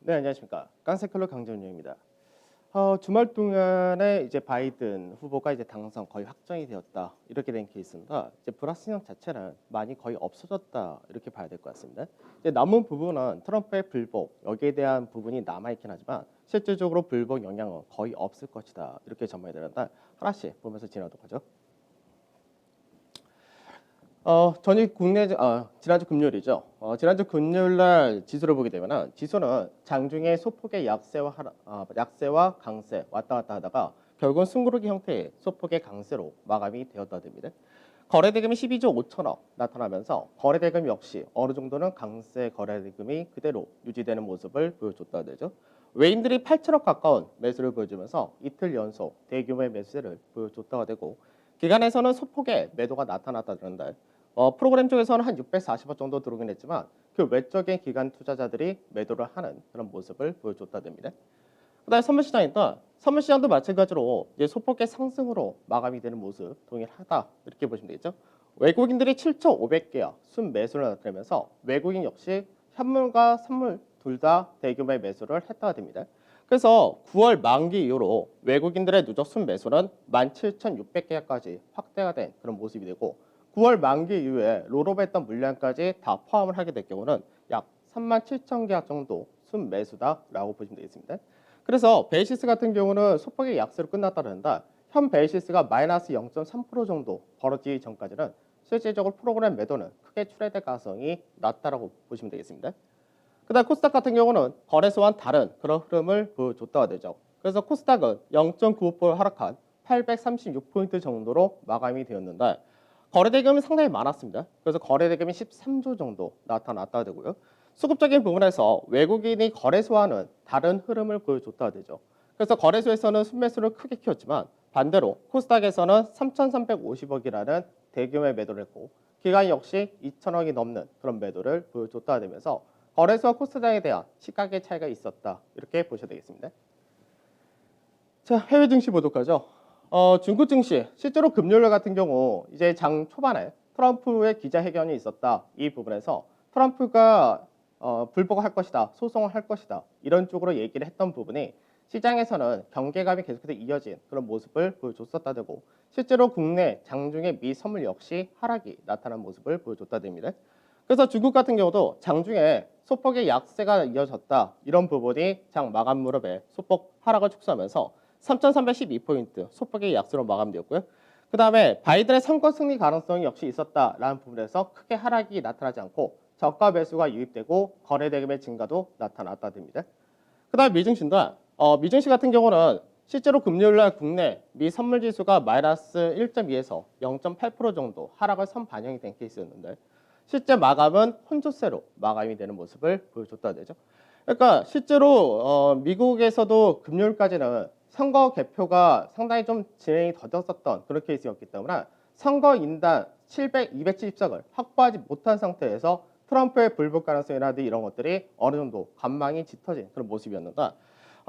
네, 안녕하십니까. 깡세클로 강정윤입니다. 주말 동안에 이제 바이든 후보가 이제 당선 거의 확정이 되었다. 이렇게 된 케이스입니다. 이제 불확실성 자체는 많이 거의 없어졌다. 이렇게 봐야 될 것 같습니다. 이제 남은 부분은 트럼프의 불복, 여기에 대한 부분이 남아있긴 하지만 실질적으로 불복 영향은 거의 없을 것이다. 이렇게 전망이 되는데 하나씩 보면서 지나도록 하죠. 지난주 금요일이죠. 지난주 금요일 날 지수를 보게 되면은 지수는 장중에 소폭의 약세와 강세 왔다 갔다 하다가 결국은 숨고르기 형태의 소폭의 강세로 마감이 되었다 됩니다. 거래대금이 12조 5천억 나타나면서 거래대금 역시 어느 정도는 강세 거래대금이 그대로 유지되는 모습을 보여줬다 되죠. 외인들이 8천억 가까운 매수를 보여주면서 이틀 연속 대규모의 매수를 보여줬다가 되고 기관에서는 소폭의 매도가 나타났다는데 프로그램 쪽에서는 한 640억 정도 들어오긴 했지만 그 외적인 기관 투자자들이 매도를 하는 그런 모습을 보여줬다 됩니다. 그다음에 선물시장도 마찬가지로 이제 소폭의 상승으로 마감이 되는 모습 동일하다 이렇게 보시면 되겠죠. 외국인들이 7,500개야 순매수를 나타내면서 외국인 역시 현물과 선물 둘 다 대규모의 매수를 했다가 됩니다. 그래서 9월 만기 이후로 외국인들의 누적 순매수는 17,600개까지 확대가 된 그런 모습이 되고 9월 만기 이후에 롤오버했던 물량까지 다 포함을 하게 될 경우는 약 37,000계약 정도 순매수다라고 보시면 되겠습니다. 그래서 베이시스 같은 경우는 소폭의 약세로 끝났다는데 현 베이시스가 마이너스 0.3% 정도 벌어지기 전까지는 실질적으로 프로그램 매도는 크게 출회될 가능성이 낮다라고 보시면 되겠습니다. 그다음 코스닥 같은 경우는 거래소와는 다른 그런 흐름을 보여줬다가 되죠. 그래서 코스닥은 0.95% 하락한 836포인트 정도로 마감이 되었는데 거래대금이 상당히 많았습니다. 그래서 거래대금이 13조 정도 나타났다 되고요. 수급적인 부분에서 외국인이 거래소와는 다른 흐름을 보여줬다 되죠. 그래서 거래소에서는 순매수를 크게 키웠지만 반대로 코스닥에서는 3,350억이라는 대규모의 매도를 했고 기관 역시 2천억이 넘는 그런 매도를 보여줬다 되면서 거래소와 코스닥에 대한 시각의 차이가 있었다. 이렇게 보셔야 되겠습니다. 자, 해외 증시 보도록 하죠. 중국 증시 실제로 금요일 같은 경우 이제 장 초반에 트럼프의 기자회견이 있었다. 이 부분에서 트럼프가 불복을 할 것이다. 소송을 할 것이다. 이런 쪽으로 얘기를 했던 부분이 시장에서는 경계감이 계속해서 이어진 그런 모습을 보여줬었다 되고 실제로 국내 장중에 미 선물 역시 하락이 나타난 모습을 보여줬다 됩니다. 그래서 중국 같은 경우도 장중에 소폭의 약세가 이어졌다. 이런 부분이 장 마감 무렵에 소폭 하락을 축소하면서 3,312포인트 소폭의 약세로 마감되었고요. 그 다음에 바이든의 선거 승리 가능성이 역시 있었다라는 부분에서 크게 하락이 나타나지 않고 저가 매수가 유입되고 거래대금의 증가도 나타났다 됩니다. 그 다음에 미증시 같은 경우는 실제로 금요일날 국내 미 선물지수가 마이너스 1.2에서 0.8% 정도 하락을 선반영이 된 케이스였는데 실제 마감은 혼조세로 마감이 되는 모습을 보여줬다 되죠. 그러니까 실제로 미국에서도 금요일까지는 선거 개표가 상당히 좀 진행이 더뎠었던 그런 케이스였기 때문에 선거 인단 270석을 확보하지 못한 상태에서 트럼프의 불복 가능성이라든지 이런 것들이 어느 정도 관망이 짙어진 그런 모습이었는데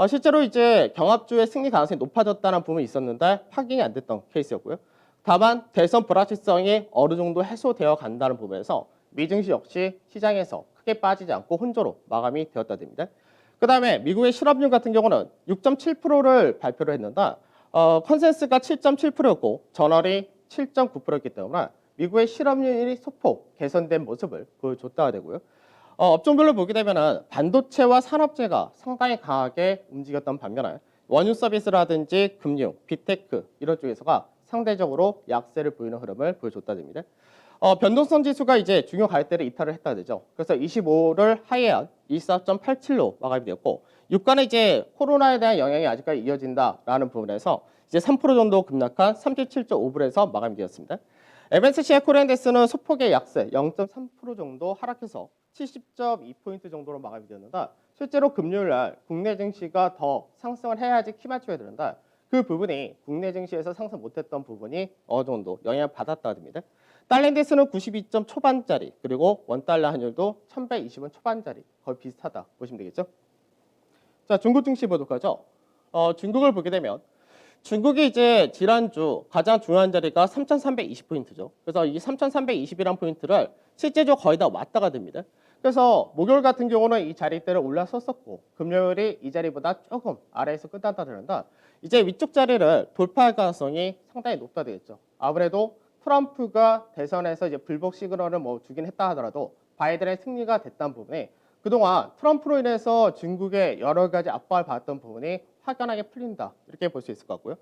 실제로 이제 경합주의 승리 가능성이 높아졌다는 부분이 있었는데 확인이 안 됐던 케이스였고요. 다만 대선 불확실성이 어느 정도 해소되어 간다는 부분에서 미증시 역시 시장에서 크게 빠지지 않고 혼조로 마감이 되었다 됩니다. 그 다음에 미국의 실업률 같은 경우는 6.7%를 발표를 했는데 컨센서스가 7.7%였고 전월이 7.9%였기 때문에 미국의 실업률이 소폭 개선된 모습을 보여줬다 되고요. 업종별로 보게 되면 반도체와 산업재가 상당히 강하게 움직였던 반면에 원유 서비스라든지 금융, 빅테크 이런 쪽에서가 상대적으로 약세를 보이는 흐름을 보여줬다 됩니다. 변동성 지수가 이제 중요 가격대를 이탈을 했다 되죠. 그래서 25를 하회한 24.87로 마감이 되었고 유가는 이제 코로나에 대한 영향이 아직까지 이어진다라는 부분에서 이제 3% 정도 급락한 37.5불에서 마감이 되었습니다. MSCI 코리안데스는 소폭의 약세 0.3% 정도 하락해서 70.2포인트 정도로 마감이 되었는데 실제로 금요일 날 국내 증시가 더 상승을 해야지 키 맞춰야 되는데 그 부분이 국내 증시에서 상승 못했던 부분이 어느 정도 영향을 받았다 됩니다. 달러인덱스는 92점 초반짜리 그리고 원달러 환율도 1120원 초반짜리 거의 비슷하다 보시면 되겠죠. 자, 중국 증시 보도록 하죠. 중국을 보게 되면 중국이 이제 지난주 가장 중요한 자리가 3,320포인트죠. 그래서 이 3,320이라는 포인트를 실제적으로 거의 다 왔다가 됩니다. 그래서 목요일 같은 경우는 이 자리대를 올라섰었고 금요일이 이 자리보다 조금 아래에서 끝났다 그런다. 이제 위쪽 자리를 돌파할 가능성이 상당히 높다 되겠죠. 아무래도 트럼프가 대선에서 이제 불복 시그널을 뭐 주긴 했다 하더라도 바이든의 승리가 됐다는 부분에 그동안 트럼프로 인해서 중국의 여러 가지 압박을 받았던 부분이 확연하게 풀린다. 이렇게 볼 수 있을 것 같고요.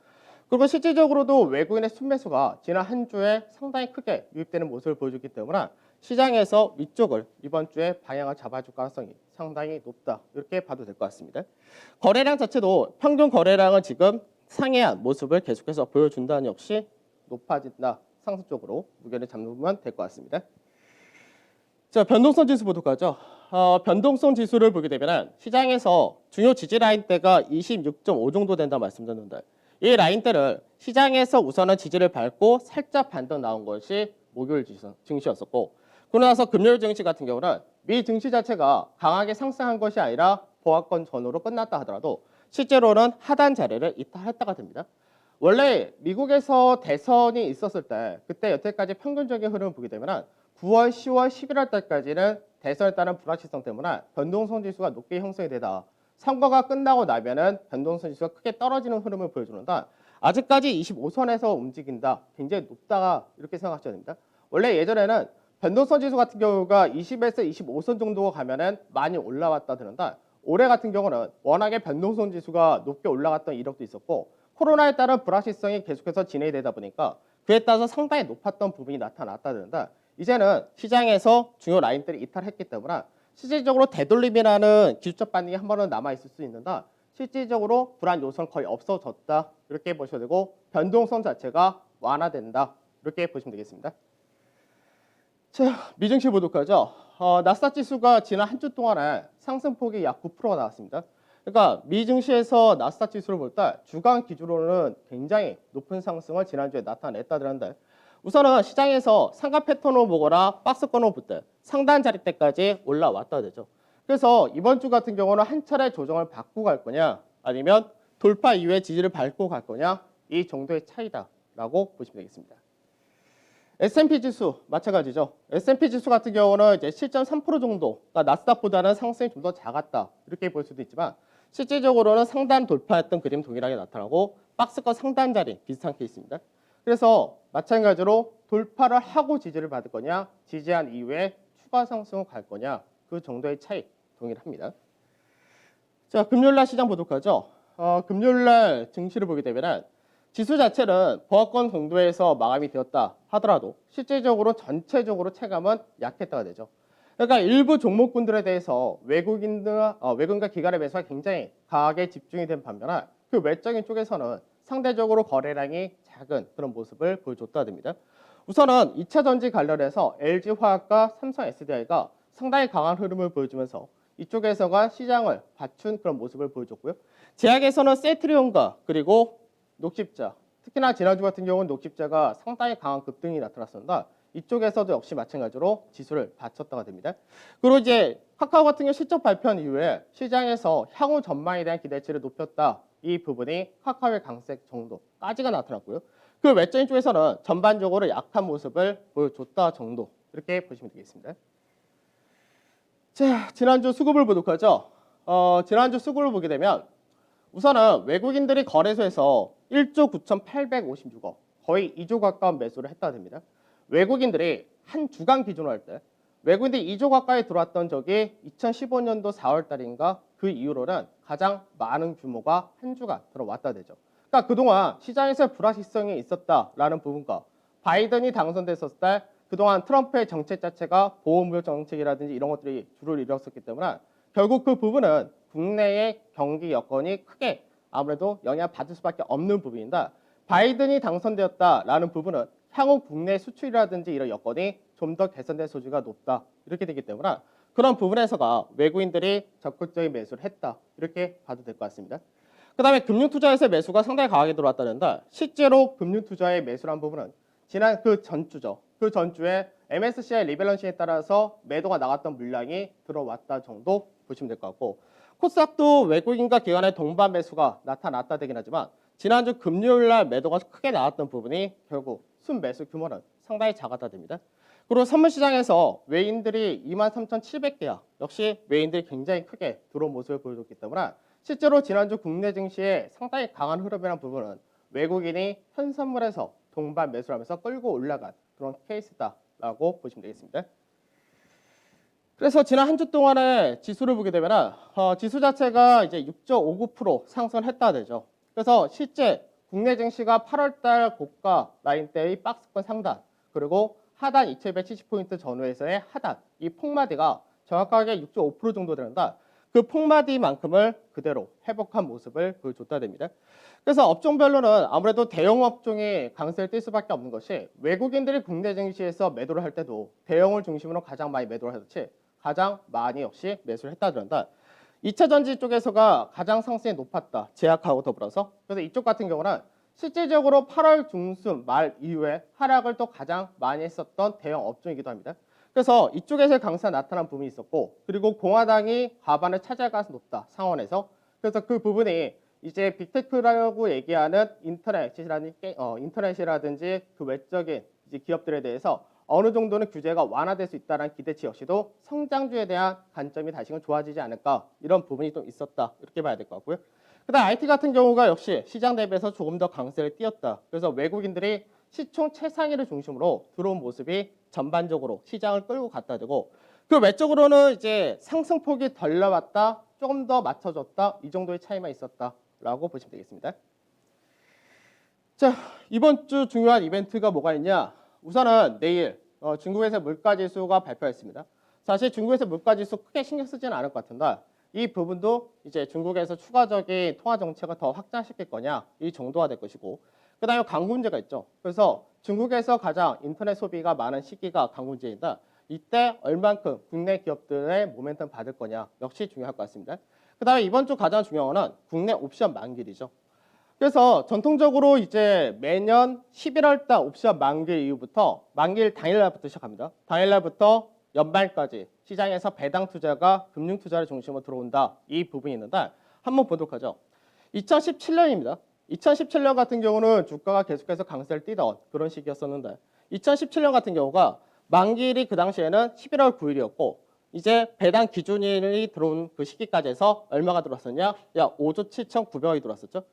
그리고 실질적으로도 외국인의 순매수가 지난 한 주에 상당히 크게 유입되는 모습을 보여줬기 때문에 시장에서 위쪽을 이번 주에 방향을 잡아줄 가능성이 상당히 높다. 이렇게 봐도 될 것 같습니다. 거래량 자체도 평균 거래량은 지금 상회한 모습을 계속해서 보여준다는 역시 높아진다. 상승 쪽으로 무게를 잡으면 될 것 같습니다. 자, 변동성 지수 보도록 하죠. 변동성 지수를 보게 되면 시장에서 중요 지지 라인대가 26.5 정도 된다 말씀드렸는데 이 라인대를 시장에서 우선은 지지를 밟고 살짝 반등 나온 것이 목요일 증시였었고 그러고 나서 금요일 증시 같은 경우는 미 증시 자체가 강하게 상승한 것이 아니라 보합권 전후로 끝났다 하더라도 실제로는 하단 자리를 이탈했다가 됩니다. 원래 미국에서 대선이 있었을 때 그때 여태까지 평균적인 흐름을 보게 되면 9월, 10월, 11월 달까지는 대선에 따른 불확실성 때문에 변동성 지수가 높게 형성이 되다. 선거가 끝나고 나면은 변동성 지수가 크게 떨어지는 흐름을 보여주는데 아직까지 25선에서 움직인다. 굉장히 높다가 이렇게 생각하셔야 됩니다. 원래 예전에는 변동성 지수 같은 경우가 20에서 25선 정도 가면은 많이 올라왔다 드는데 올해 같은 경우는 워낙에 변동성 지수가 높게 올라갔던 이력도 있었고 코로나에 따른 불확실성이 계속해서 진행이 되다 보니까 그에 따라서 상당히 높았던 부분이 나타났다 드는데 이제는 시장에서 중요 라인들이 이탈했기 때문에 실질적으로 되돌림이라는 기술적 반등이 한 번은 남아있을 수 있는데 실질적으로 불안 요소는 거의 없어졌다. 이렇게 보셔야 되고 변동성 자체가 완화된다. 이렇게 보시면 되겠습니다. 자, 미증시 보도록 하죠. 나스닥 지수가 지난 한 주 동안에 상승폭이 약 9%가 나왔습니다. 그러니까 미증시에서 나스닥 지수를 볼 때 주간 기준으로는 굉장히 높은 상승을 지난주에 나타냈다는데 우선은 시장에서 상가 패턴으로 보거나 박스권으로 볼 때 상단 자리대까지 올라왔다 되죠. 그래서 이번 주 같은 경우는 한 차례 조정을 받고 갈 거냐 아니면 돌파 이후에 지지를 밟고 갈 거냐 이 정도의 차이다라고 보시면 되겠습니다. S&P 지수 마찬가지죠. S&P 지수 같은 경우는 이제 7.3% 정도, 그러니까 나스닥보다는 상승이 좀 더 작았다 이렇게 볼 수도 있지만 실질적으로는 상단 돌파했던 그림 동일하게 나타나고 박스권 상단 자리 비슷한 케이스입니다. 그래서 마찬가지로 돌파를 하고 지지를 받을 거냐, 지지한 이후에 추가 상승을 갈 거냐 그 정도의 차이 동일합니다. 자, 금요일날 시장 보도록 하죠. 금요일날 증시를 보게 되면 지수 자체는 보합권 정도에서 마감이 되었다 하더라도 실질적으로 전체적으로 체감은 약했다가 되죠. 그러니까 일부 종목군들에 대해서 외국인과 기관의 매수가 굉장히 강하게 집중이 된 반면에 그 외적인 쪽에서는 상대적으로 거래량이 작은 그런 모습을 보여줬다 됩니다. 우선은 2차 전지 관련해서 LG화학과 삼성 SDI가 상당히 강한 흐름을 보여주면서 이쪽에서가 시장을 받춘 그런 모습을 보여줬고요. 제약에서는 세트리온과 그리고 녹십자, 특히나 지난주 같은 경우는 녹십자가 상당히 강한 급등이 나타났습니다. 이쪽에서도 역시 마찬가지로 지수를 받쳤다가 됩니다. 그리고 이제 카카오 같은 경우 실적 발표한 이후에 시장에서 향후 전망에 대한 기대치를 높였다. 이 부분이 카카오의 강세 정도까지가 나타났고요. 그 외적인 쪽에서는 전반적으로 약한 모습을 보여줬다 정도 이렇게 보시면 되겠습니다. 자, 지난주 수급을 보도록 하죠. 지난주 수급을 보게 되면 우선은 외국인들이 거래소에서 1조 9,856억 거의 2조 가까운 매수를 했다 됩니다. 외국인들이 한 주간 기준으로 할 때 외국인들이 2조 가까이 들어왔던 적이 2015년도 4월 달인가 그 이후로는 가장 많은 규모가 한 주간 들어왔다 되죠. 그러니까 그동안 시장에서 불확실성이 있었다라는 부분과 바이든이 당선됐었을 때 그동안 트럼프의 정책 자체가 보호무역 정책이라든지 이런 것들이 주를 이뤘었기 때문에 결국 그 부분은 국내의 경기 여건이 크게 아무래도 영향을 받을 수밖에 없는 부분인데 바이든이 당선되었다라는 부분은 향후 국내 수출이라든지 이런 여건이 좀 더 개선될 소지가 높다 이렇게 되기 때문에 그런 부분에서가 외국인들이 적극적인 매수를 했다 이렇게 봐도 될 것 같습니다. 그 다음에 금융투자에서의 매수가 상당히 강하게 들어왔다는데 실제로 금융투자의 매수란 부분은 지난 그 전주죠. 그 전주에 MSCI 리밸런싱에 따라서 매도가 나갔던 물량이 들어왔다 정도 보시면 될 것 같고 코스닥도 외국인과 기관의 동반 매수가 나타났다 되긴 하지만 지난주 금요일 날 매도가 크게 나왔던 부분이 결국 순매수 규모는 상당히 작았다 됩니다. 그리고 선물 시장에서 외인들이 23,700개야. 역시 외인들이 굉장히 크게 들어온 모습을 보여줬기 때문에 실제로 지난주 국내 증시에 상당히 강한 흐름이라는 부분은 외국인이 현선물에서 동반 매수를 하면서 끌고 올라간 그런 케이스다라고 보시면 되겠습니다. 그래서 지난 한 주 동안의 지수를 보게 되면 지수 자체가 이제 6.59% 상승했다 되죠. 그래서 실제 국내 증시가 8월달 고가 라인대의 박스권 상단 그리고 하단 2,170포인트 전후에서의 하단 이 폭마디가 정확하게 6.5% 정도 되는데 그 폭마디만큼을 그대로 회복한 모습을 보여줬다 됩니다. 그래서 업종별로는 아무래도 대형 업종이 강세를 띌 수밖에 없는 것이 외국인들이 국내 증시에서 매도를 할 때도 대형을 중심으로 가장 많이 매도를 하듯이 가장 많이 역시 매수를 했다 그런다. 2차 전지 쪽에서가 가장 상승이 높았다. 제약하고 더불어서. 그래서 이쪽 같은 경우는 실질적으로 8월 중순 말 이후에 하락을 또 가장 많이 했었던 대형 업종이기도 합니다. 그래서 이쪽에서 강세가 나타난 부분이 있었고 그리고 공화당이 과반을 차지할 가능성이 높다. 상원에서. 그래서 그 부분이 이제 빅테크라고 얘기하는 인터넷이라든지 그 외적인 이제 기업들에 대해서 어느 정도는 규제가 완화될 수 있다는 기대치 역시도 성장주에 대한 관점이 다시금 좋아지지 않을까 이런 부분이 좀 있었다 이렇게 봐야 될 것 같고요. 그다음 IT 같은 경우가 역시 시장 대비해서 조금 더 강세를 띄었다. 그래서 외국인들이 시총 최상위를 중심으로 들어온 모습이 전반적으로 시장을 끌고 갔다 되고 그 외적으로는 이제 상승폭이 덜 나왔다, 조금 더 맞춰졌다 이 정도의 차이만 있었다라고 보시면 되겠습니다. 자, 이번 주 중요한 이벤트가 뭐가 있냐? 우선은 내일 중국에서 물가지수가 발표했습니다. 사실 중국에서 물가지수 크게 신경 쓰지는 않을 것 같은데 이 부분도 이제 중국에서 추가적인 통화 정책을 더 확장시킬 거냐 이 정도가 될 것이고 그 다음에 강구 문제가 있죠. 그래서 중국에서 가장 인터넷 소비가 많은 시기가 강구 문제인데 이때 얼만큼 국내 기업들의 모멘텀 받을 거냐 역시 중요할 것 같습니다. 그 다음에 이번 주 가장 중요한 건 국내 옵션 만기일이죠. 그래서 전통적으로 이제 매년 11월 달 옵션 만기일 이후부터 만기일 당일날부터 시작합니다. 당일날부터 연말까지 시장에서 배당 투자가 금융 투자를 중심으로 들어온다. 이 부분이 있는데 한번 보도록 하죠. 2017년입니다. 2017년 같은 경우는 주가가 계속해서 강세를 띠던 그런 시기였었는데 2017년 같은 경우가 만기일이 그 당시에는 11월 9일이었고 이제 배당 기준일이 들어온 그 시기까지 해서 얼마가 들어왔었냐? 약 5조 7,900억이 들어왔었죠.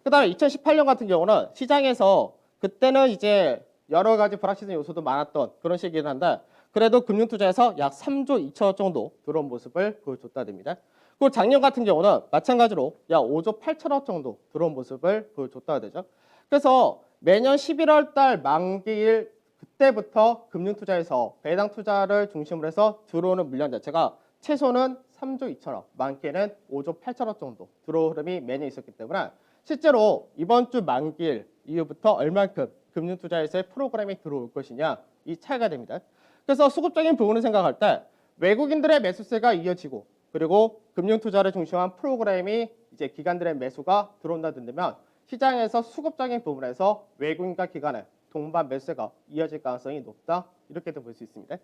그 다음에 2018년 같은 경우는 시장에서 그때는 이제 여러 가지 불확실성 요소도 많았던 그런 시기긴 한데 그래도 금융투자에서 약 3조 2천억 정도 들어온 모습을 보여줬다 됩니다. 그리고 작년 같은 경우는 마찬가지로 약 5조 8천억 정도 들어온 모습을 보여줬다 되죠. 그래서 매년 11월 달 만기일 그때부터 금융투자에서 배당 투자를 중심으로 해서 들어오는 물량 자체가 최소는 3조 2천억, 많게는 5조 8천억 정도 들어오는 흐름이 매년 있었기 때문에 실제로 이번 주 만기일 이후부터 얼만큼 금융투자에서의 프로그램이 들어올 것이냐 이 차이가 됩니다. 그래서 수급적인 부분을 생각할 때 외국인들의 매수세가 이어지고 그리고 금융투자를 중심한 프로그램이 이제 기관들의 매수가 들어온다 된다면 시장에서 수급적인 부분에서 외국인과 기관의 동반 매수세가 이어질 가능성이 높다 이렇게도 볼 수 있습니다.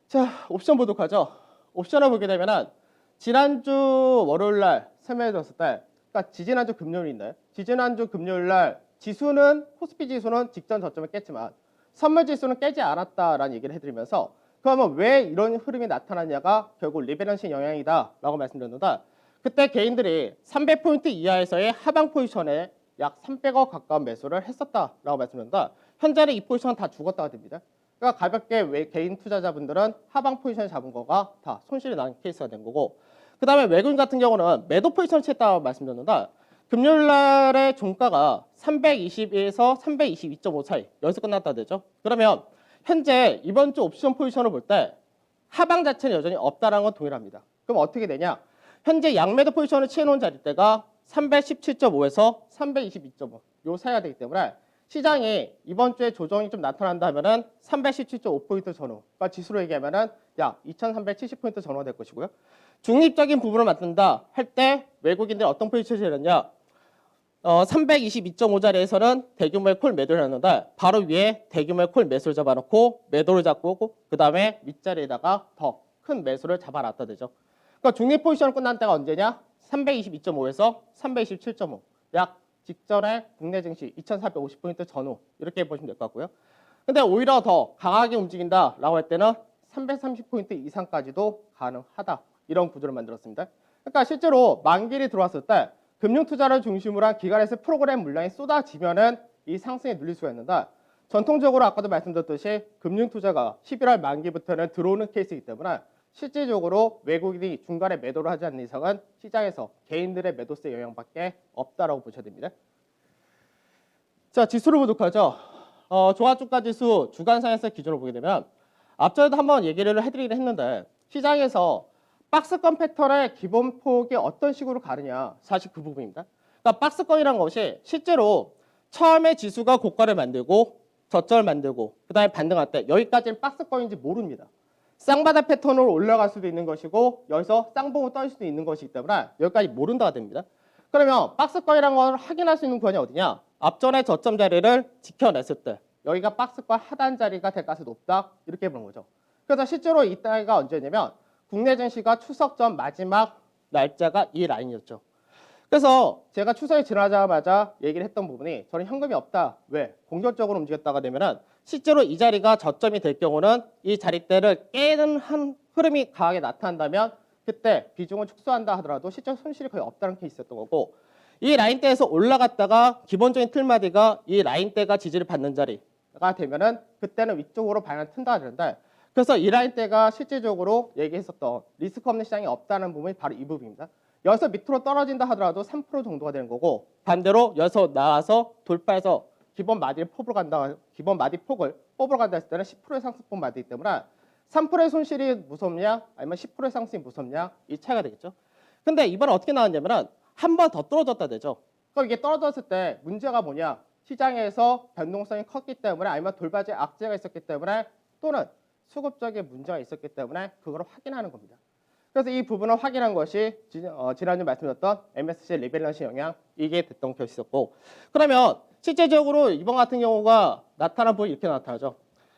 자, 옵션 보도록 하죠. 옵션을 보게 되면 지난주 월요일날 설명해드렸을 때 그러니까 지지난주 금요일인데 지지난주 금요일날 지수는 코스피 지수는 직전 저점을 깼지만 선물 지수는 깨지 않았다라는 얘기를 해드리면서 그러면 왜 이런 흐름이 나타났냐가 결국 리밸런싱 영향이다라고 말씀드렸는데 그때 개인들이 300포인트 이하에서의 하방 포지션에 약 300억 가까운 매수를 했었다라고 말씀드렸는데 현재는 이 포지션은 다 죽었다가 됩니다. 그러니까 가볍게 왜 개인 투자자분들은 하방 포지션을 잡은 거가 다 손실이 난 케이스가 된 거고 그 다음에 외국인 같은 경우는 매도 포지션을 취했다고 말씀드렸는데 금요일 날의 종가가 322에서 322.5 사이 여기서 끝났다 되죠. 그러면 현재 이번 주 옵션 포지션을 볼 때 하방 자체는 여전히 없다라는 건 동일합니다. 그럼 어떻게 되냐? 현재 양매도 포지션을 취해놓은 자리대가 317.5에서 322.5 요 사이가 되기 때문에 시장이 이번 주에 조정이 좀 나타난다면은 317.5포인트 전후, 그러니까 지수로 얘기하면은 약 2370포인트 전후가 될 것이고요. 중립적인 부분을 만든다 할 때 외국인들이 어떤 포지션을 취했느냐? 322.5 자리에서는 대규모의 콜 매도를 했는데 바로 위에 대규모의 콜 매수를 잡아놓고 매도를 잡고 오고 그 다음에 윗자리에다가 더 큰 매수를 잡아놨다 되죠. 그러니까 중립 포지션 끝난 때가 언제냐? 322.5에서 327.5 약 직전에 국내 증시 2450포인트 전후 이렇게 보시면 될 것 같고요. 그 근데 오히려 더 강하게 움직인다라고 할 때는 330포인트 이상까지도 가능하다. 이런 구조를 만들었습니다. 그러니까 실제로 만기일이 들어왔을 때 금융투자를 중심으로 한 기관에서 프로그램 물량이 쏟아지면은 이 상승에 눌릴 수가 있는데 전통적으로 아까도 말씀드렸듯이 금융투자가 11월 만기부터는 들어오는 케이스이기 때문에 실질적으로 외국인이 중간에 매도를 하지 않는 이상은 시장에서 개인들의 매도세 영향밖에 없다라고 보셔야 됩니다. 자, 지수를 보도록 하죠. 종합주가지수 주간상에서 기준으로 보게 되면 앞전에도 한번 얘기를 해드리긴 했는데 시장에서 박스권 패턴의 기본 폭이 어떤 식으로 가느냐 사실 그 부분입니다. 그러니까 박스권이라는 것이 실제로 처음에 지수가 고가를 만들고 저점을 만들고 그 다음에 반등할 때 여기까지는 박스권인지 모릅니다. 쌍바닥 패턴으로 올라갈 수도 있는 것이고 여기서 쌍봉을 떨 수도 있는 것이기 때문에 여기까지 모른다가 됩니다. 그러면 박스권이라는 걸 확인할 수 있는 구간이 어디냐? 앞전에 저점 자리를 지켜냈을 때 여기가 박스권 하단 자리가 될 가능성이 높다 이렇게 보는 거죠. 그래서 실제로 이때가 언제냐면 국내 증시가 추석 전 마지막 날짜가 이 라인이었죠. 그래서 제가 추석이 지나자마자 얘기를 했던 부분이 저는 현금이 없다. 왜? 공격적으로 움직였다가 되면은 실제로 이 자리가 저점이 될 경우는 이 자리대를 깨는 한 흐름이 강하게 나타난다면 그때 비중을 축소한다 하더라도 실제 손실이 거의 없다는 케이스였던 거고 이 라인대에서 올라갔다가 기본적인 틀마디가 이 라인대가 지지를 받는 자리가 되면은 그때는 위쪽으로 방향을 튼다 하는데 그래서 이 라인대가 실질적으로 얘기했었던 리스크 없는 시장이 없다는 부분이 바로 이 부분입니다. 여기서 밑으로 떨어진다 하더라도 3% 정도가 되는 거고 반대로 여기서 나와서 돌파해서 기본 마디 폭으로 간다, 기본 마디 폭을 뽑으러 간다 했을 때는 10%의 상승폭 마디이기 때문에 3%의 손실이 무섭냐 아니면 10%의 상승이 무섭냐 이 차이가 되겠죠. 근데 이번에 어떻게 나왔냐면은 한 번 더 떨어졌다 되죠. 그럼 이게 떨어졌을 때 문제가 뭐냐? 시장에서 변동성이 컸기 때문에 아니면 돌바지 악재가 있었기 때문에 또는 수급적인 문제가 있었기 때문에 그걸 확인하는 겁니다. 그래서 이 부분을 확인한 것이 지난주 말씀드렸던 MSCI 리밸런스 영향 이게 됐던 것이 있었고 그러면 실제적으로 이번 같은 경우가 나타난 부분이 이렇게 나타나죠.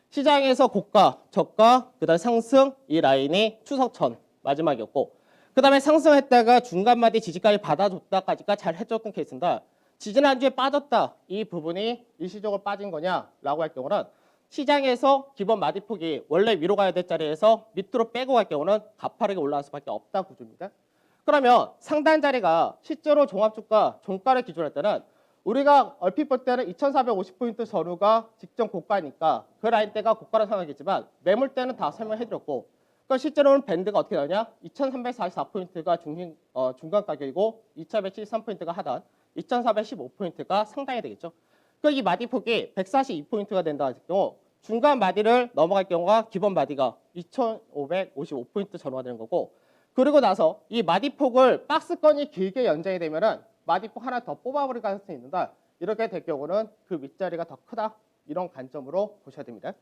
시장에서 고가, 저가, 그다음 상승 이 라인이 추석 전 마지막이었고 그 다음에 상승했다가 중간마디 지지까지 받아줬다까지가 잘 해줬던 케이스인데 지지난주에 빠졌다 이 부분이 일시적으로 빠진 거냐라고 할 경우는 시장에서 기본 마디폭이 원래 위로 가야 될 자리에서 밑으로 빼고 갈 경우는 가파르게 올라갈 수밖에 없다 구조입니다. 그러면 상단 자리가 실제로 종합주가 종가를 기준으로 할 때는 우리가 얼핏 볼 때는 2450포인트 전후가 직전 고가니까 그 라인대가 고가로 생각하겠지만 매물대는 다 설명해드렸고 그러니까 실제로는 밴드가 어떻게 나오냐 2344포인트가 중간 가격이고 2173포인트가 하단 2415포인트가 상단이 되겠죠. 그러니까 이 마디폭이 142포인트가 된다 할 경우 중간 마디를 넘어갈 경우가 기본 마디가 2555포인트 전후가 되는 거고 그리고 나서 이 마디폭을 박스권이 길게 연장이 되면은 마디폭 하나 더 뽑아버릴 가능성이 있는데 이렇게 될 경우는 그 윗자리가 더 크다 이런 관점으로 보셔야 됩니다.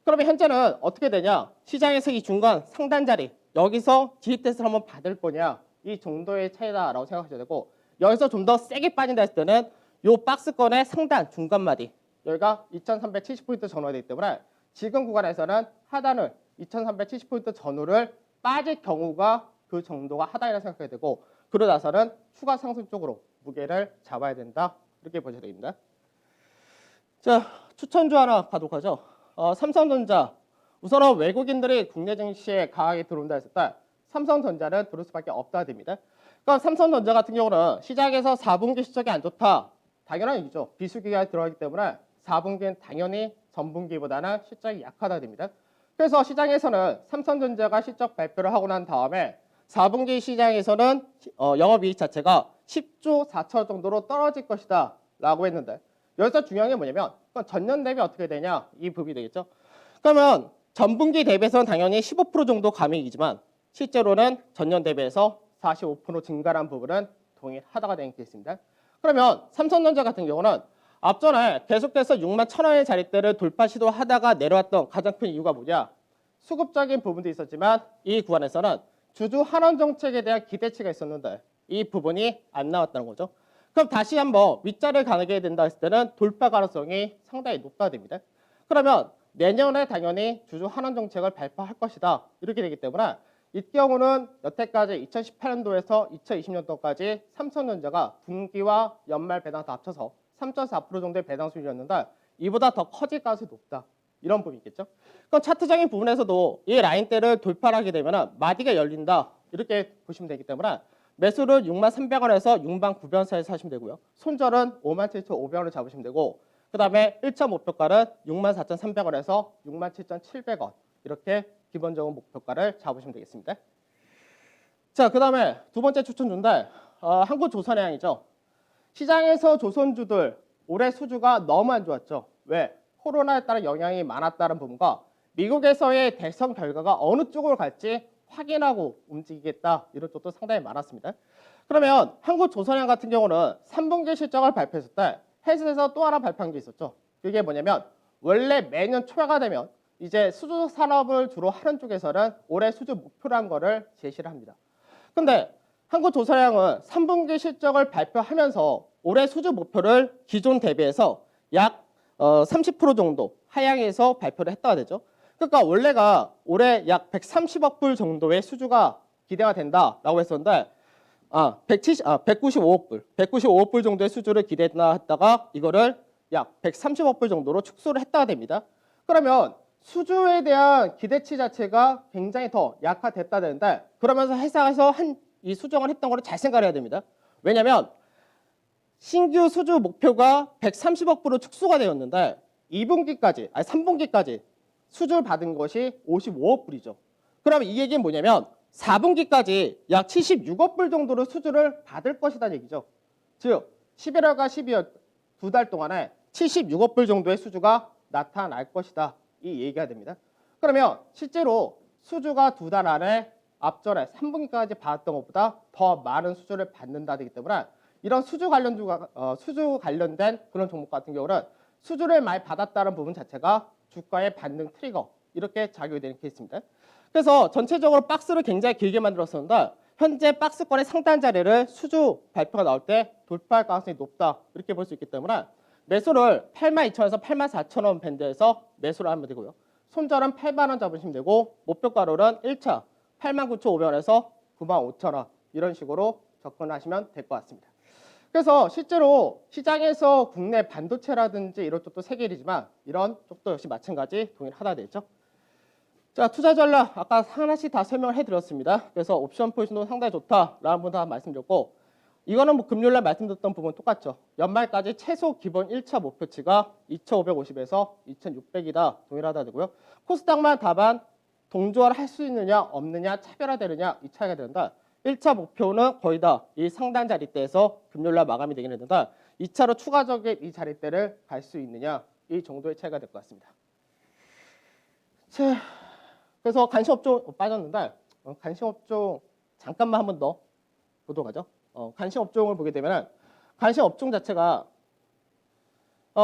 그러면 현재는 어떻게 되냐 시장에서 이 중간 상단 자리 여기서 지지 테스트를 한번 받을 거냐 이 정도의 차이다라고 생각하셔야 되고 여기서 좀 더 세게 빠진다 했을 때는 요 박스권의 상단 중간 마디 여기가 2370포인트 전후되기 때문에 지금 구간에서는 하단을 2370포인트 전후를 빠질 경우가 그 정도가 하단이라고 생각해야 되고 그러고 나서는 추가 상승 쪽으로 무게를 잡아야 된다 이렇게 보셔야 됩니다. 자 추천주 하나 가도록 하죠. 삼성전자 우선은 외국인들이 국내 증시에 강하게 들어온다 했을 때 삼성전자는 들어올 수밖에 없다 됩니다. 그러니까 삼성전자 같은 경우는 시장에서 4분기 실적이 안 좋다. 당연한 얘기죠. 비수기가 들어가기 때문에 4분기는 당연히 전분기보다는 실적이 약하다 됩니다. 그래서 시장에서는 삼성전자가 실적 발표를 하고 난 다음에 4분기 시장에서는 영업이익 자체가 10조 4천억 정도로 떨어질 것이다 라고 했는데 여기서 중요한 게 뭐냐면 전년 대비 어떻게 되냐 이 부분이 되겠죠. 그러면 전분기 대비해서는 당연히 15% 정도 감익이지만 실제로는 전년 대비해서 45% 증가한 부분은 동일하다가 되는 케이스입니다. 그러면 삼성전자 같은 경우는 앞전에 계속해서 6만 1,000원의 자리대를 돌파 시도하다가 내려왔던 가장 큰 이유가 뭐냐 수급적인 부분도 있었지만 이 구간에서는 주주 환원 정책에 대한 기대치가 있었는데 이 부분이 안 나왔다는 거죠. 그럼 다시 한번 윗자리를 가게 된다 했을 때는 돌파 가능성이 상당히 높다 됩니다. 그러면 내년에 당연히 주주 환원 정책을 발표할 것이다 이렇게 되기 때문에 이 경우는 여태까지 2018년도에서 2020년도까지 삼성전자가 분기와 연말 배당 다 합쳐서 3.4% 정도의 배당 수준이었는데 이보다 더 커질 가능성이 높다 이런 부분이 있겠죠. 그럼 차트적인 부분에서도 이 라인대를 돌파를 하게 되면 마디가 열린다. 이렇게 보시면 되기 때문에 매수를 63,300원에서 69,000원 사이에서 하시면 되고요. 손절은 57,500원을 잡으시면 되고 그 다음에 1차 목표가는 64,300원에서 67,700원 이렇게 기본적인 목표가를 잡으시면 되겠습니다. 자, 그 다음에 두 번째 추천주인데 한국조선해양이죠. 시장에서 조선주들 올해 수주가 너무 안 좋았죠. 왜? 코로나에 따른 영향이 많았다는 부분과 미국에서의 대선 결과가 어느 쪽으로 갈지 확인하고 움직이겠다 이런 쪽도 상당히 많았습니다. 그러면 한국조선해양 같은 경우는 3분기 실적을 발표했을 때 해외에서 또 하나 발표한 게 있었죠. 그게 뭐냐면 원래 매년 초가 되면 이제 수주 산업을 주로 하는 쪽에서는 올해 수주 목표라는 거를 제시를 합니다. 근데 한국조선해양은 3분기 실적을 발표하면서 올해 수주 목표를 기존 대비해서 약 30% 정도 하향해서 발표를 했다가 되죠. 그러니까 원래가 올해 약 130억 불 정도의 수주가 기대가 된다라고 했었는데 195억 불 정도의 수주를 기대했다가 이거를 약 130억 불 정도로 축소를 했다가 됩니다. 그러면 수주에 대한 기대치 자체가 굉장히 더 약화됐다 되는데 그러면서 회사에서 이 수정을 했던 거를 잘 생각을 해야 됩니다. 왜냐하면 신규 수주 목표가 130억 불로 축소가 되었는데 3분기까지 수주를 받은 것이 55억 불이죠. 그럼 이 얘기는 뭐냐면 4분기까지 약 76억 불 정도로 수주를 받을 것이라는 얘기죠. 즉 11월과 12월 두 달 동안에 76억 불 정도의 수주가 나타날 것이다. 이 얘기가 됩니다. 그러면 실제로 수주가 두 달 안에 앞전에 3분기까지 받았던 것보다 더 많은 수주를 받는다기 때문에 이런 수주 관련된 그런 종목 같은 경우는 수주를 많이 받았다는 부분 자체가 주가의 반등 트리거 이렇게 작용이 되는 케이스입니다. 그래서 전체적으로 박스를 굉장히 길게 만들었었는데 현재 박스권의 상단 자리를 수주 발표가 나올 때 돌파할 가능성이 높다 이렇게 볼 수 있기 때문에 매수를 82,000원에서 84,000원 밴드에서 매수를 하면 되고요. 손절은 8만 원 잡으시면 되고 목표가로는 1차 89,500원에서 95,000원 이런 식으로 접근하시면 될 것 같습니다. 그래서 실제로 시장에서 국내 반도체라든지 이런 쪽도 세계이지만 이런 쪽도 역시 마찬가지 동일하다 되죠. 자, 투자 전략 아까 하나씩 다 설명을 해드렸습니다. 그래서 옵션 포지션도 상당히 좋다라는 부분 다 말씀드렸고 이거는 뭐 금요일날 말씀드렸던 부분 똑같죠. 연말까지 최소 기본 1차 목표치가 2,550에서 2,600이다 동일하다 되고요. 코스닥만 다만 동조화를 할 수 있느냐 없느냐 차별화되느냐 이 차이가 된다. 1차 목표는 거의 다 이 상단 자리대에서 금요일날 마감이 되긴 했는데 2차로 추가적인 이 자리대를 갈 수 있느냐 이 정도의 차이가 될 것 같습니다. 자, 그래서 관심업종 빠졌는데 관심업종 잠깐만 한 번 더 보도록 하죠. 관심업종을 보게 되면 관심업종 자체가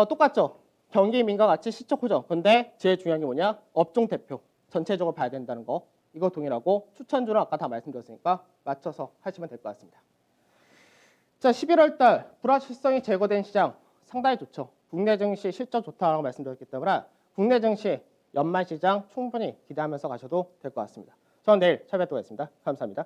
똑같죠. 경기 민과 같이 시적 호정. 근데 제일 중요한 게 뭐냐? 업종 대표. 전체적으로 봐야 된다는 거. 이거 동일하고 추천주는 아까 다 말씀드렸으니까 맞춰서 하시면 될 것 같습니다. 자, 11월 달 불확실성이 제거된 시장 상당히 좋죠. 국내 증시 실적 좋다라고 말씀드렸기 때문에 국내 증시 연말 시장 충분히 기대하면서 가셔도 될 것 같습니다. 저는 내일 찾아뵙도록 하겠습니다. 감사합니다.